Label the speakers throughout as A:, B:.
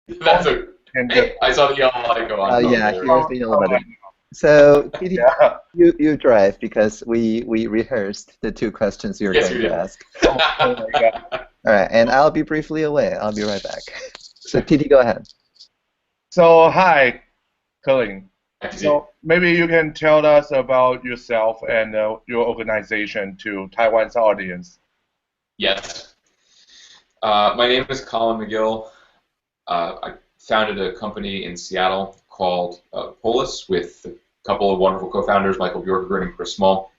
A: That's a. Hey, I saw the yellow light go on.
B: Yeah, here's the yellow button. So, Kitty, you drive because we rehearsed the 2 questions you're going to ask.
C: Oh my God.
B: All right, and I'll be briefly away. I'll be right back. So, Kitty, go ahead.
C: So, hi, Colin. So maybe you can tell us about yourself and your organization to Taiwan's audience.
A: Yes. My name is Colin Megill. I founded a company in Seattle called Polis with a couple of wonderful co-founders, Michael Bjorkgren and Chris Small.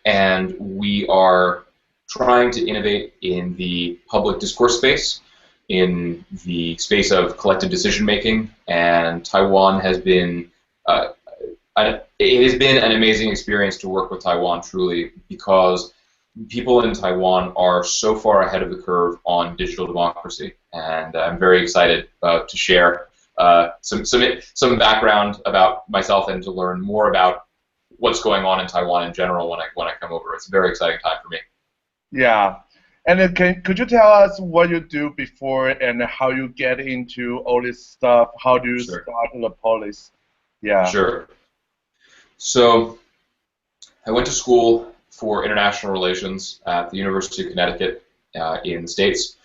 A: And we are trying to innovate in the public discourse space, in the space of collective decision-making, and Taiwan has been, it has been an amazing experience to work with Taiwan, truly, because people in Taiwan are so far ahead of the curve on digital democracy, and I'm very excited to share some background about myself and to learn more about what's going on in Taiwan in general when I come over. It's a very exciting time for me.
C: Yeah. And then could you tell us what you do before and how you get into all this stuff? How do you start the Polis? Yeah.
A: Sure. So I went to school for international relations at the University of Connecticut in the States,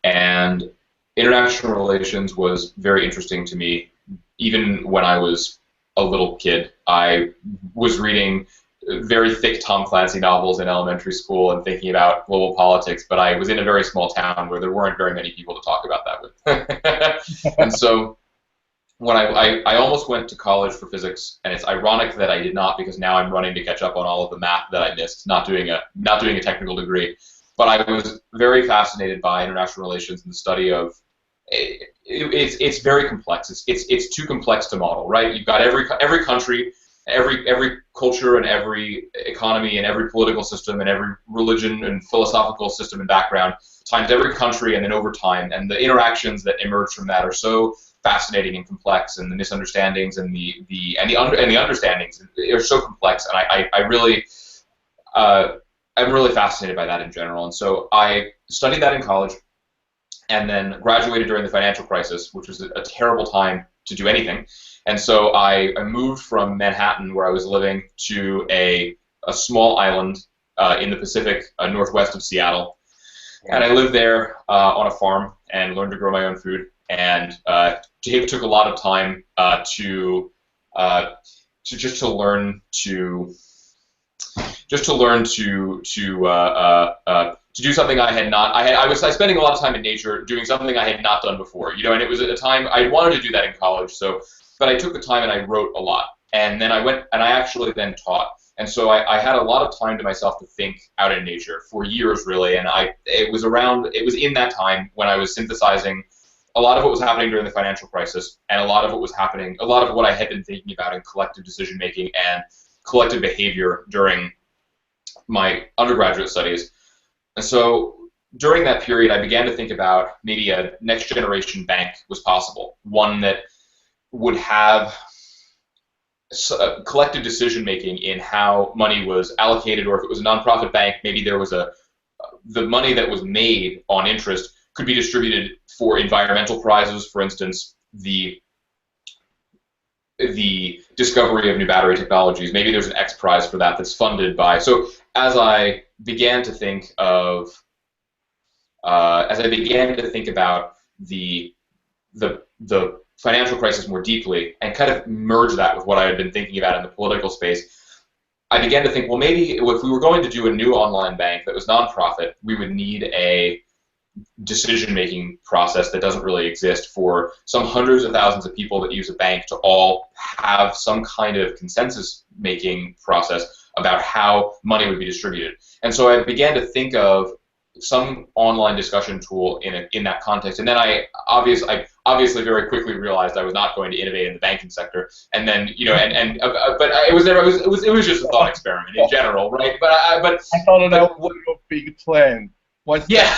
A: and international relations was very interesting to me. Even when I was a little kid, I was reading very thick Tom Clancy novels in elementary school and thinking about global politics, but I was in a very small town where there weren't very many people to talk about that with. And so when I almost went to college for physics, and it's ironic that I did not, because now I'm running to catch up on all of the math that I missed, not doing a technical degree. But I was very fascinated by international relations and the study of it's very complex. It's too complex to model, right? You've got every country, every culture, and every economy, and every political system, and every religion and philosophical system and background times every country, and then over time, and the interactions that emerge from that are so fascinating and complex, and the misunderstandings and the understandings are so complex, and I'm really fascinated by that in general. And so I studied that in college, and then graduated during the financial crisis, which was a terrible time to do anything. And so I moved from Manhattan, where I was living, to a small island in the Pacific northwest of Seattle. And I lived there on a farm and learned to grow my own food. And it took a lot of time to learn to do something I had not. I was spending a lot of time in nature doing something I had not done before, and it was at a time I wanted to do that in college. But I took the time and I wrote a lot, and then I went and I actually then taught, and so I had a lot of time to myself to think out in nature for years, really. And it was in that time when I was synthesizing a lot of what was happening during the financial crisis, and a lot of what I had been thinking about in collective decision making and collective behavior during my undergraduate studies. And so during that period, I began to think about maybe a next generation bank was possible, one that would have collective decision making in how money was allocated, or if it was a nonprofit bank, maybe there was the money that was made on interest could be distributed for environmental prizes, for instance, the discovery of new battery technologies. Maybe there's an X prize for that that's funded by. So as I began to think about the financial crisis more deeply and kind of merge that with what I had been thinking about in the political space, I began to think, well, maybe if we were going to do a new online bank that was nonprofit, we would need a decision-making process that doesn't really exist for some hundreds of thousands of people that use a bank to all have some kind of consensus-making process about how money would be distributed. And so I began to think of some online discussion tool in that context. And then I obviously very quickly realized I was not going to innovate in the banking sector. And then but it was just a thought experiment in general, right? But
C: I thought that was your big plan.
A: Yeah,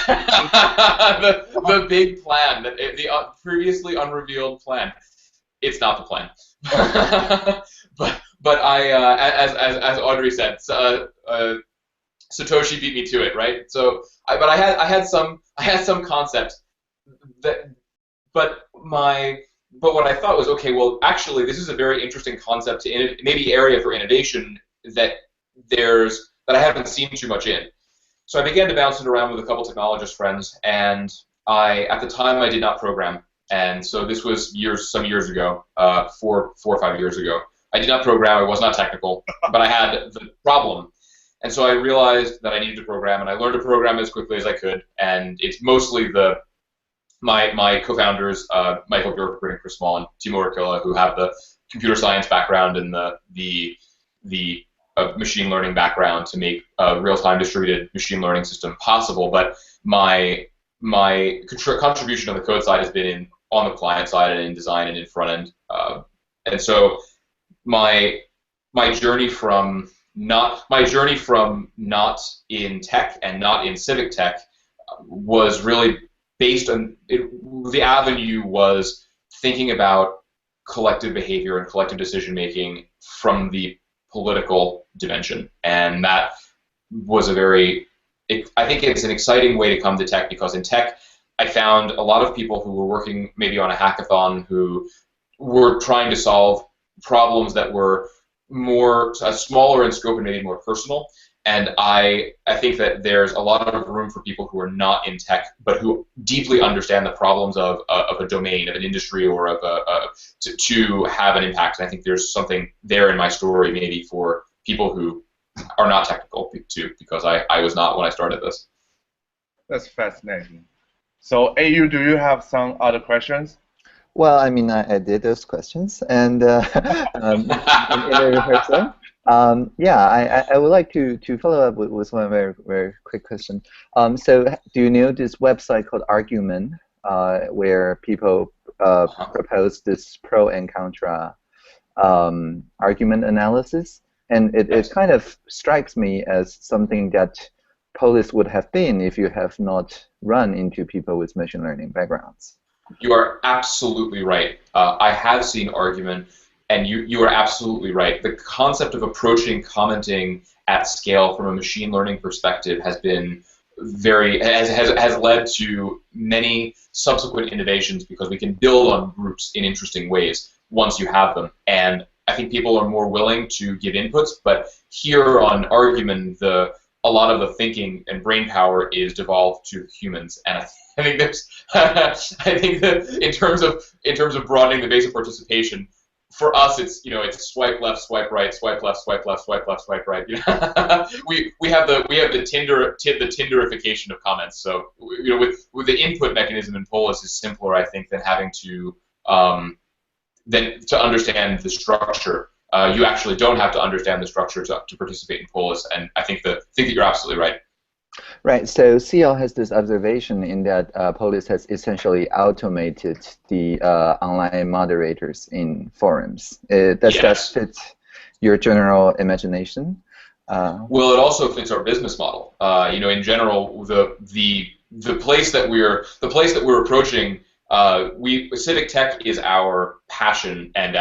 A: the big plan, the previously unrevealed plan. It's not the plan. but I, as Audrey said, Satoshi beat me to it, right? So, but I had some concept that but what I thought was, okay, well, actually, this is a very interesting concept, maybe area for innovation that I haven't seen too much in. So I began to bounce it around with a couple technologist friends, and at the time I did not program, and so this was some years ago, 4 or 5 years ago. I did not program, I was not technical, but I had the problem. And so I realized that I needed to program, and I learned to program as quickly as I could, and it's mostly my co-founders, Michael Bjorkberg and Chris Small and Timo Urkila, who have the computer science background and the machine learning background to make a real-time distributed machine learning system possible. But my contribution on the code side has been on the client side and in design and in front end. And so my journey from not in tech and not in civic tech was really based on the avenue was thinking about collective behavior and collective decision making from the political dimension, and that was I think it's an exciting way to come to tech, because in tech I found a lot of people who were working maybe on a hackathon who were trying to solve problems that were smaller in scope and maybe more personal. And I think that there's a lot of room for people who are not in tech, but who deeply understand the problems of a domain, of an industry, or to have an impact. And I think there's something there in my story maybe for people who are not technical too, because I was not when I started this.
C: That's fascinating. So, AU, do you have some other questions?
B: Well, I mean, I did those questions, and in the rehearsal. Yeah, I would like to follow up with one very, very quick question. So do you know this website called Argument, where people propose this pro and contra argument analysis? And it kind of strikes me as something that Polis would have been if you have not run into people with machine learning backgrounds.
A: You are absolutely right. I have seen Argument. And you are absolutely right. The concept of approaching commenting at scale from a machine learning perspective has been has led to many subsequent innovations, because we can build on groups in interesting ways once you have them. And I think people are more willing to give inputs, but here on Argument, a lot of the thinking and brain power is devolved to humans. And I think that in terms of broadening the base of participation, for us, it's swipe left, swipe right, swipe left, swipe left, swipe left, swipe right. We have the Tinderification of comments. So with the input mechanism in Polis is simpler, I think, than having to understand the structure. You actually don't have to understand the structure to participate in Polis, and I think that you're absolutely right.
B: Right, so CL has this observation in that Polis has essentially automated the online moderators in forums. Does that fit your general imagination?
A: Well, it also fits our business model. In general, the place that we're approaching, civic tech is our passion and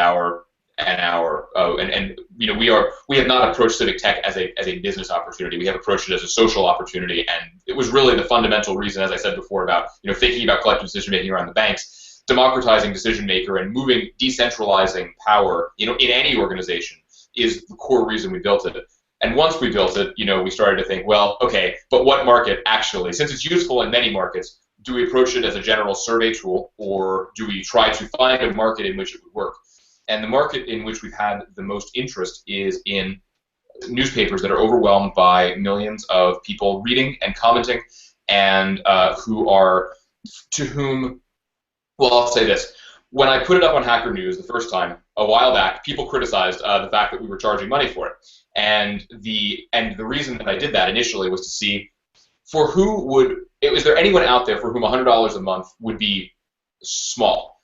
A: we have not approached civic tech as a business opportunity. We have approached it as a social opportunity, and it was really the fundamental reason, as I said before, about thinking about collective decision making around the banks, democratizing decision maker, and decentralizing power, in any organization is the core reason we built it. And once we built it, we started to think, well, okay, but what market actually? Since it's useful in many markets, do we approach it as a general survey tool, or do we try to find a market in which it would work? And the market in which we've had the most interest is in newspapers that are overwhelmed by millions of people reading and commenting, and I'll say this. When I put it up on Hacker News the first time, a while back, people criticized the fact that we were charging money for it. And the reason that I did that initially was to see is there anyone out there for whom $100 a month would be small?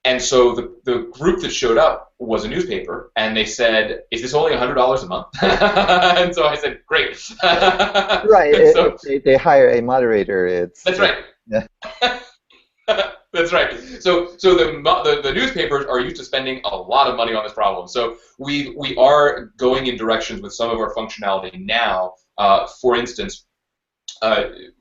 A: And so the group that showed up was a newspaper, and they said, "Is this only $100 a month?" And so I said, "Great."
B: Right. So, they hire a moderator.
A: That's right.
B: Yeah.
A: That's right. So the newspapers are used to spending a lot of money on this problem. So we are going in directions with some of our functionality now. For instance,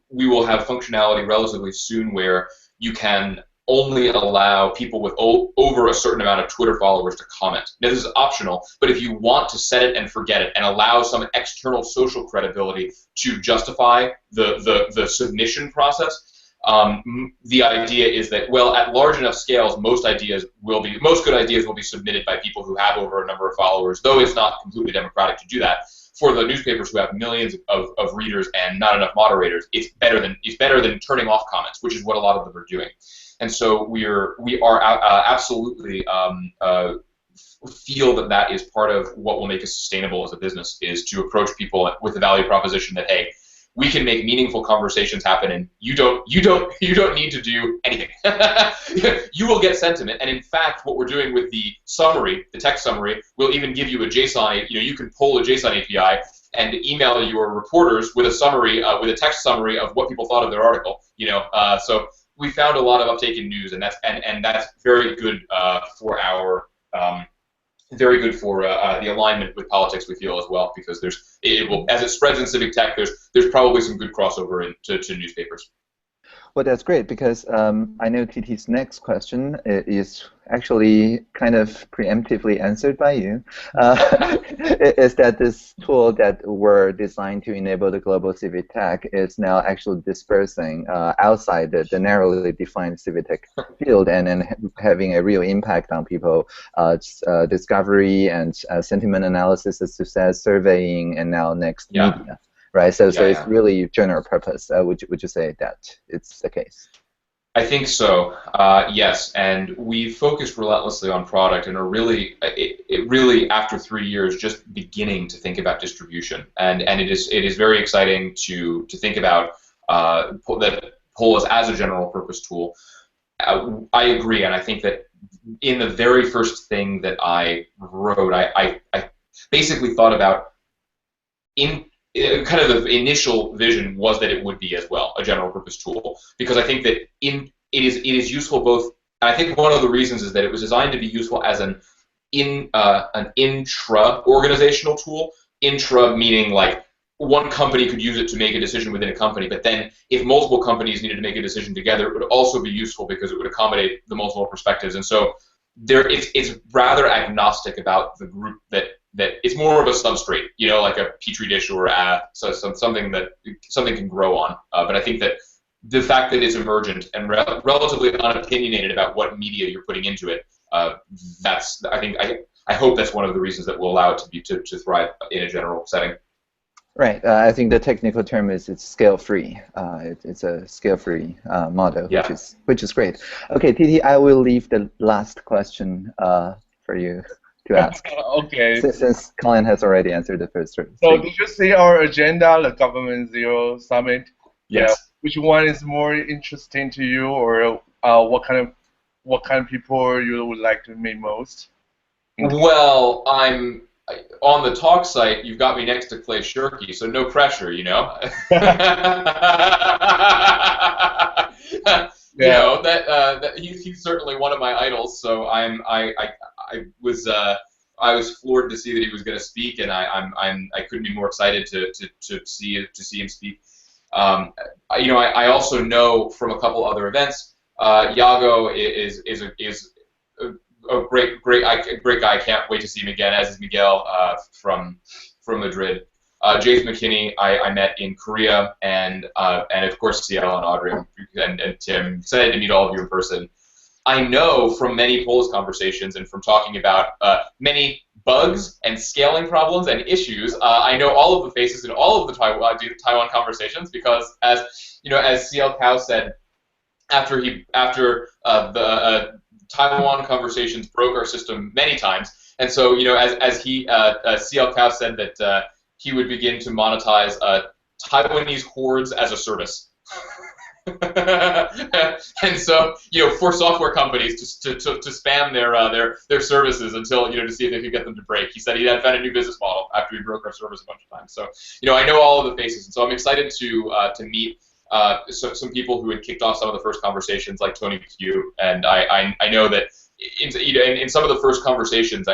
A: we will have functionality relatively soon where you can only allow people with over a certain amount of Twitter followers to comment. Now, this is optional, but if you want to set it and forget it and allow some external social credibility to justify the submission process, the idea is that, well, at large enough scales, most good ideas will be submitted by people who have over a number of followers, though it's not completely democratic to do that. For the newspapers who have millions of readers and not enough moderators, it's better than turning off comments, which is what a lot of them are doing. And so we are absolutely feel that is part of what will make us sustainable as a business, is to approach people with the value proposition that, hey, we can make meaningful conversations happen, and you don't need to do anything. You will get sentiment, and in fact, what we're doing with the summary, the text summary, will even give you a JSON. You can pull a JSON API and email your reporters with a summary, with a text summary of what people thought of their article. So we found a lot of uptake in news, and that's very good for our. Very good for the alignment with politics, we feel, as well, because as it spreads in civic tech, there's probably some good crossover into newspapers.
B: Well, that's great, because I know TT's next question is actually kind of preemptively answered by you. Is that this tool that were designed to enable the global civic tech is now actually dispersing outside the narrowly defined civic tech field, and having a real impact on people, discovery and sentiment analysis, as you said, surveying, and now next media. Right, so it's really general purpose. Would you say that it's the case?
A: I think so. Yes, and we focused relentlessly on product, and are really, really after 3 years, just beginning to think about distribution. And it is very exciting to think about that Pol.is as a general purpose tool. I agree, and I think that in the very first thing that I wrote, I basically thought about kind of the initial vision was that it would be as well a general purpose tool, because I think that it is useful both. I think one of the reasons is that it was designed to be useful as an intra organizational tool. Intra meaning like one company could use it to make a decision within a company, but then if multiple companies needed to make a decision together, it would also be useful because it would accommodate the multiple perspectives. And so it's rather agnostic about the group that it's more of a substrate, like a petri dish or something can grow on. But I think that the fact that it's emergent and relatively unopinionated about what media you're putting into it, I hope that's one of the reasons that will allow it to thrive in a general setting.
B: Right. I think the technical term is it's scale-free. It's a scale-free model, which is great. Okay, TT, I will leave the last question for you to ask.
C: Okay.
B: Since Colin has already answered the first three.
C: So did you see our agenda, the Government Zero Summit?
A: Yes.
C: Which one is more interesting to you, or what kind of people you would like to meet most?
A: Well, I'm on the talk site. You've got me next to Clay Shirky, so no pressure, he's certainly one of my idols. So I was floored to see that he was going to speak, and I couldn't be more excited to see him speak. I also know from a couple other events, Iago is a great guy. I can't wait to see him again, as is Miguel from Madrid. James McKinney I met in Korea, and of course CL and Audrey and Tim. Excited to meet all of you in person. I know from many Pol.is conversations and from talking about many bugs and scaling problems and issues, I know all of the faces in all of the Taiwan conversations, because as CL Cao said, after the Taiwan conversations broke our system many times, and so as CL Cao said that he would begin to monetize Taiwanese hordes as a service. And so, for software companies to spam their services until to see if they could get them to break. He said he had found a new business model after we broke our service a bunch of times. So, I know all of the faces, and so I'm excited to meet some people who had kicked off some of the first conversations, like Tony Q. And I know that in some of the first conversations,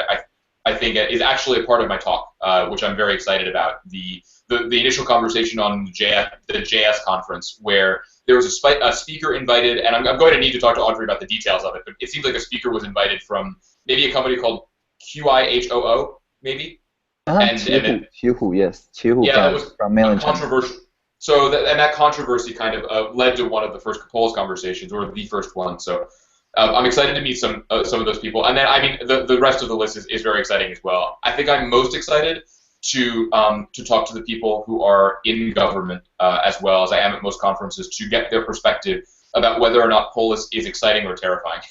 A: I think, is actually a part of my talk, which I'm very excited about. The initial conversation on the JS conference, where there was a speaker invited, and I'm going to need to talk to Audrey about the details of it, but it seems like a speaker was invited from maybe a company called QIHOO, maybe?
B: Qihoo, yes. Qihoo,
A: yeah, that was
B: from mainland
A: controversial. So that controversy kind of led to one of the first Pol.is conversations, or the first one. So I'm excited to meet some of those people. And then, I mean, the rest of the list is very exciting as well. I think I'm most excited to talk to the people who are in government as well as I am at most conferences, to get their perspective about whether or not Polis is exciting or terrifying.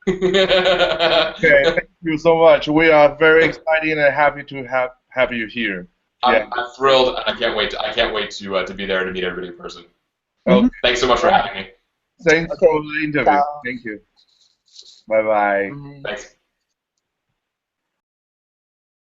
C: Okay, thank you so much. We are very excited and happy to have you here. Yeah.
A: I'm thrilled, and I can't wait to be there to meet everybody in person.
C: Okay.
A: Thanks so much for having me.
C: Thanks for the interview. Thank you. Bye bye.
A: Thanks.